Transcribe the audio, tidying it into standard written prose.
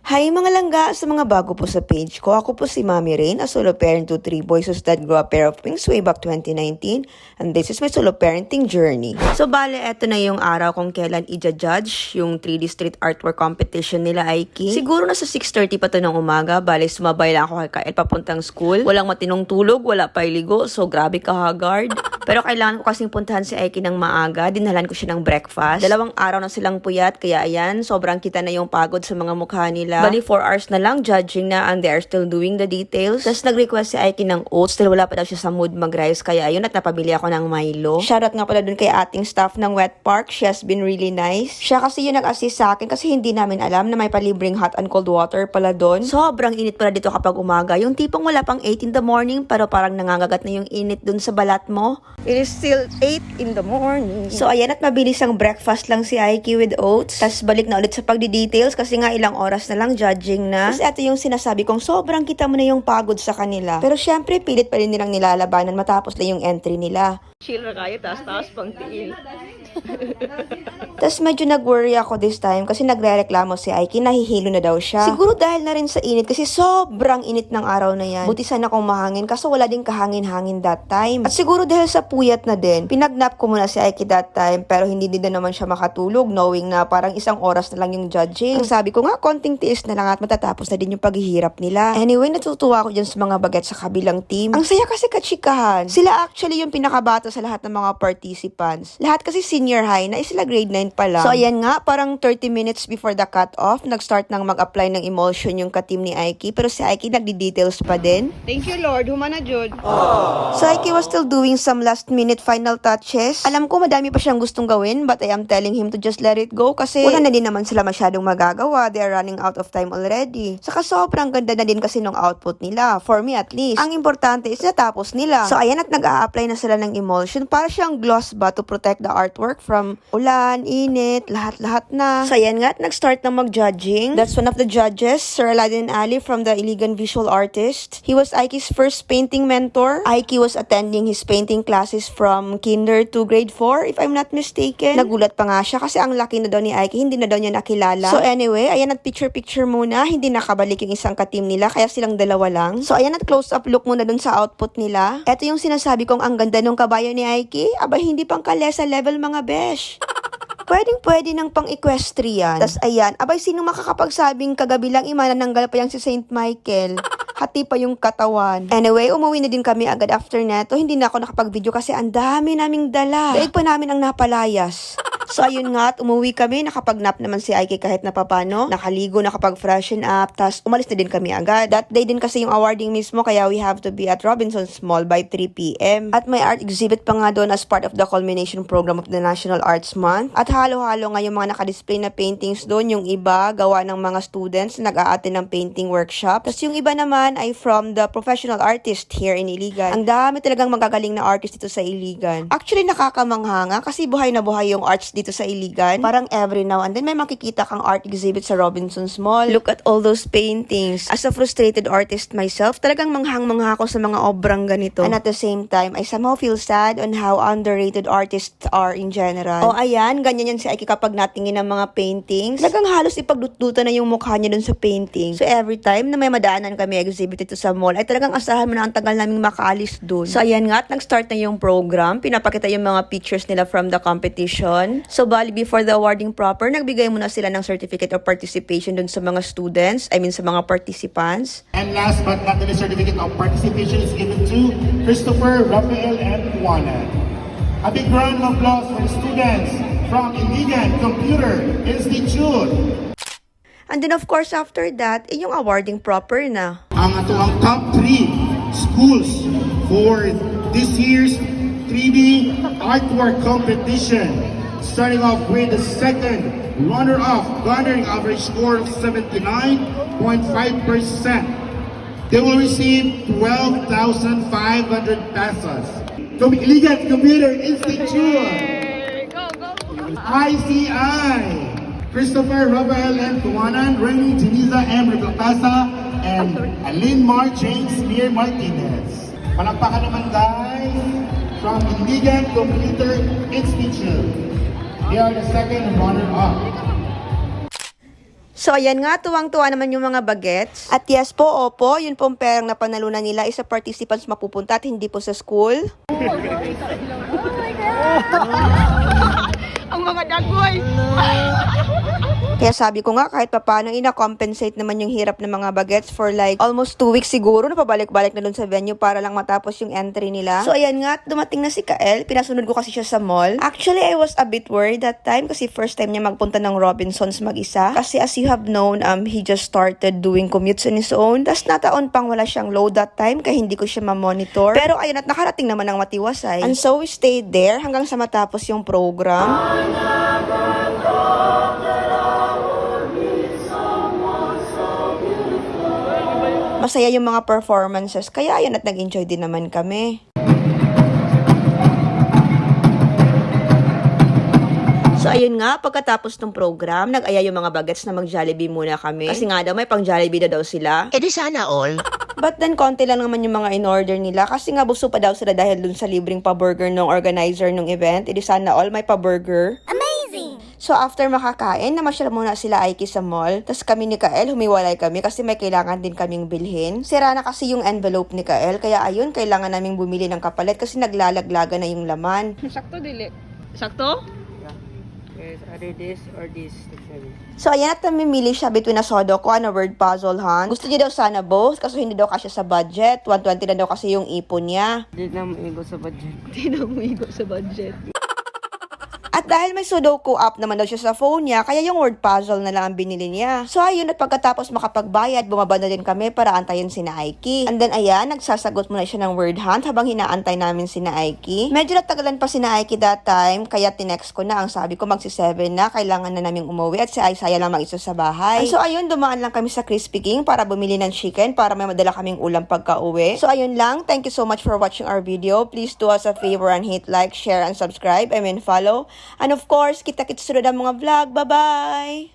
Hi mga langga! Sa mga bago po sa page ko, ako po si Mami Rain, a solo parent to 3 boys whose dad grew a pair of wings way back 2019, and this is my solo parenting journey. So bale, eto na yung araw kung kailan i-judge yung 3D street artwork competition nila Aiki. Siguro nasa 6:30 pa to ng umaga, bale sumabay lang ako kay Kael papuntang school. Walang matinong tulog, wala pa iligo, so grabe ka haggard. Pero kailangan ko kasing puntahan si Aiki ng maaga, dinhalan ko siya ng breakfast. 2 araw na silang puyat, kaya ayan, sobrang kita na yung pagod sa mga mukha nila. Bali 4 hours na lang judging na and they are still doing the details. Tapos nag-request si Aiki ng oats dahil wala pa daw siya sa mood mag-rice, kaya ayun at napabili ako ng Milo. Shoutout nga pala dun kay ating staff ng Wet Park. She has been really nice. Siya kasi yung nag-assist sa akin kasi hindi namin alam na may palibreng hot and cold water pala dun. Sobrang init pala dito kapag umaga. Yung tipong wala pang 8 in the morning pero parang nangangagat na yung init dun sa balat mo. It is still 8 in the morning. So ayan at mabilis ang breakfast lang si Aiki with oats. Tapos balik na ulit sa pagdi-details kasi nga ilang oras na lang judging na. Tapos ito yung sinasabi kong sobrang kita mo na yung pagod sa kanila. Pero syempre pilit pa rin nilang nilalabanan matapos na yung entry nila. Chill na kayo, taas pang tiil. Tapos medyo nag-worry ako this time kasi nagre-reklamo si Aiki, nahihilo na daw siya. Siguro dahil na rin sa init kasi sobrang init ng araw na yan. Buti sana kung mahangin kaso wala din kahangin-hangin that time. At siguro dahil sa puyat na din, pinagnap ko muna si Aiki that time pero hindi din na naman siya makatulog knowing na parang 1 oras na lang yung judging. Ang sabi ko nga, konting tiis na lang at matatapos na din yung paghihirap nila. Anyway, natutuwa ako dyan sa mga baget sa kabilang team. Ang saya kasi katsikahan. Sila actually yung pinakabata sa lahat ng mga participants. Lahat kasi senior high na, sila grade 9 pa lang. So ayan nga, parang 30 minutes before the cut-off, nag-start nang mag-apply ng emulsion yung ka-team ni Aiki, pero si Aiki nagdi-details pa din. Thank you Lord, humana jud. So Aiki was still doing some last-minute final touches. Alam ko madami pa siyang gustong gawin, but I am telling him to just let it go kasi wala na din naman sila masyadong magagawa. They are running out of time already. Saka sobrang ganda na din kasi nung output nila, for me at least. Ang importante is natapos nila. So ayan at nag-a-apply na sila ng emulsion para siyang gloss ba to protect the artwork from ulan, init, lahat-lahat na. So ayan nga, nag-start na mag-judging. That's one of the judges, Sir Aladdin Ali from the Iligan Visual Artist. He was Aiki's first painting mentor. Aiki was attending his painting classes from kinder to grade 4, if I'm not mistaken. Nagulat pa nga siya kasi ang laki na daw ni Aiki, hindi na daw niya nakilala. So anyway, ayan at picture-picture muna. Hindi nakabalik yung isang ka-team nila, kaya silang 2 lang. So ayan at close-up look muna dun sa output nila. Ito yung sinasabi kong ang ganda nung kabayo ni Aiki. Aba, hindi pang kalesa level mga besh. Pwedeng-pwede ng pang-equestrian. Tas ayan, abay sino makakapagsabing kagabi lang imanananggal pa yang si Saint Michael. Hati pa yung katawan. Anyway, umuwi na din kami agad after neto. Hindi na ako nakapag-video kasi ang dami naming dala. Daig pa namin ang napalayas. So ayun nga, at umuwi kami, nakapag-nap naman si Aiki kahit napapano. Nakaligo, nakapag-freshen up, tas umalis na din kami agad. That day din kasi yung awarding mismo, kaya we have to be at Robinson's Mall by 3 p.m. At may art exhibit pa nga doon as part of the culmination program of the National Arts Month. At halo-halo nga yung mga nakadisplay na paintings doon. Yung iba, gawa ng mga students na nag-a-attend ng painting workshop. Tas yung iba naman ay from the professional artist here in Iligan. Ang dami talagang magagaling na artist dito sa Iligan. Actually, nakakamangha nga kasi buhay na buhay yung arts dito sa Iligan. Parang every now and then may makikita kang art exhibit sa Robinson's Mall. Look at all those paintings. As a frustrated artist myself, talagang manghang-mangha ako sa mga obrang ganito. And at the same time, I somehow feel sad on how underrated artists are in general. O ayan, ganyan yan si Aiki kapag natingin ng mga paintings. Talagang halos ipagdututan na yung mukha niya dun sa painting. So every time na may madaanan kami exhibit ito sa mall, ay talagang asahan mo na ang tagal naming makaalis dun. So ayan nga, at nag-start na yung program. Pinapakita yung mga pictures nila from the competition. So, bali, before the awarding proper, nagbigay muna sila ng certificate of participation dun sa mga students, sa mga participants. And last but not the least, certificate of participation is given to Christopher, Rafael, and Juana. A big round of applause for the students from Iligan Computer Institute. And then, of course, after that, yung awarding proper na. Ang atuang top 3 schools for this year's 3D artwork competition. Starting off with the second runner-up, garnering average score of 79.5%. They will receive 12,500 pesos. From Iligan Computer Institute, ICI, Christopher, Rafael, and Tuanan, Remy, Jeniza, M. Riplacasa, and Aline Mar, James, Mir Martinez. Palakpakan naman guys from Iligan Computer Institute. They are the second runner-up. So, ayan nga, tuwang-tuwa naman yung mga bagets. At yes po, opo, yun pong perang napanalunan nila is sa participants mapupunta at hindi po sa school. Ang mga dagoy! Kaya sabi ko nga, kahit papaano ina-compensate naman yung hirap ng mga bagets for like almost 2 weeks siguro na pabalik-balik na dun sa venue para lang matapos yung entry nila. So ayan nga, dumating na si Kael. Pinasunod ko kasi siya sa mall. Actually, I was a bit worried that time kasi first time niya magpunta ng Robinsons mag-isa. Kasi as you have known, he just started doing commutes on his own. Tas nataon pang wala siyang load that time kaya hindi ko siya ma-monitor. Pero ayun at nakarating naman ng matiwasay. And so we stayed there hanggang sa matapos yung program. Masaya yung mga performances, kaya ayun at nag-enjoy din naman kami. So ayun nga, pagkatapos ng program, nag-aya yung mga bagets na mag-Jollibee muna kami. Kasi nga daw may pang-Jollibee daw sila. Eh di sana all. But then, konti lang naman yung mga in-order nila kasi nga busog pa daw sila dahil dun sa libreng pa-burger ng organizer ng event. Edi sana all may pa-burger. Amazing! So, after makakain, namasyal muna sila Aiki sa mall. Tapos kami ni Kael, humiwalay kami kasi may kailangan din kaming bilhin. Sira na kasi yung envelope ni Kael, kaya ayun, kailangan naming bumili ng kapalit kasi naglalaglaga na yung laman. Sakto dili. Sakto? Yes, either this or this. So, ayan at namimili siya between a Sudoku and a word puzzle hunt. Gusto niya daw sana both kasi hindi daw kasya sa budget. 120 na daw kasi yung ipon niya. Hindi na maigo sa budget. Di na umigo sa budget. At dahil may Sudoku app naman daw siya sa phone niya, kaya yung word puzzle na lang ang binili niya. So ayun, at pagkatapos makapagbayad, bumaba na din kami para antayin si Aiki. And then ayan, nagsasagot muna siya ng word hunt habang hinaantay namin si Aiki. Medyo natagalan pa si Aiki that time, kaya tinext ko na. Ang sabi ko magsi-7 na, kailangan na naming umuwi at si Aisaya lang mag-isa sa bahay. So ayun, dumaan lang kami sa Crispy King para bumili ng chicken para may madala kaming ulam pagka-uwi. So ayun lang, thank you so much for watching our video. Please do us a favor and hit like, share, and subscribe. Follow. And of course, kita-kits sunod ang mga vlog. Bye-bye!